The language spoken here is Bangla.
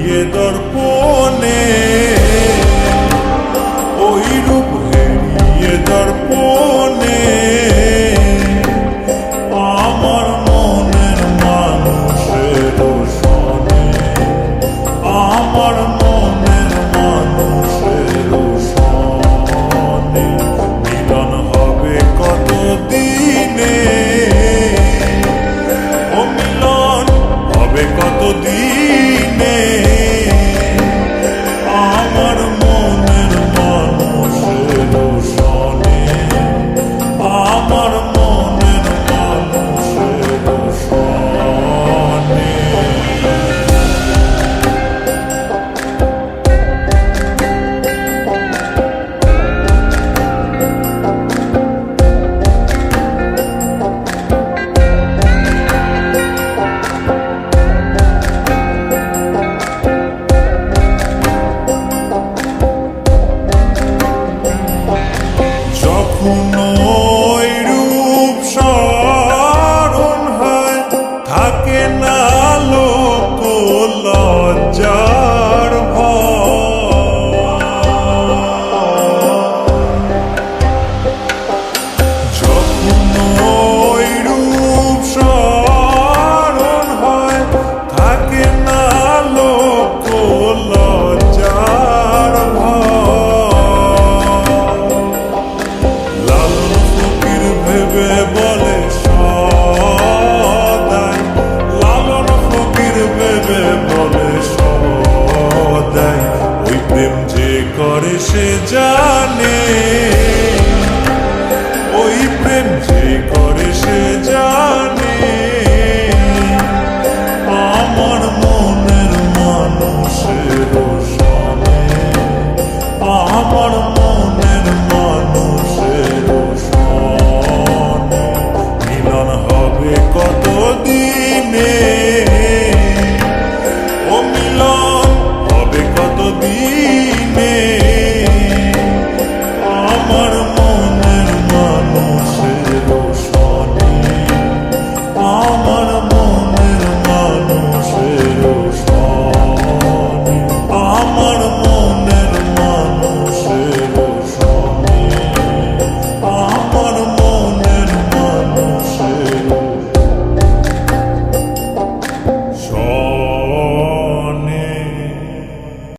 হেরিয়ে দর্পণে, ওই রূপ হেরিয়ে দর্পণে আমার মনের মানুষের সনে, আমার মনের মানুষের সনে মিলন হবে কত দিনে, ও মিলন হবে কত দিনে আমার মনের মানুষের সনে, আমার মনের মানুষের সনে। যখন ওই রূপ স্মরণ হয় থাকে না লোক লজ্জার ভয়, যখন ওই রূপ স্মরণ হয় থাকে না লোক লজ্জার ভেবে বলে সদাই, লালন ফকির ভেবে বলে সদাই, ওই প্রেম যে করে সে জানে, ওই প্রেম যে করে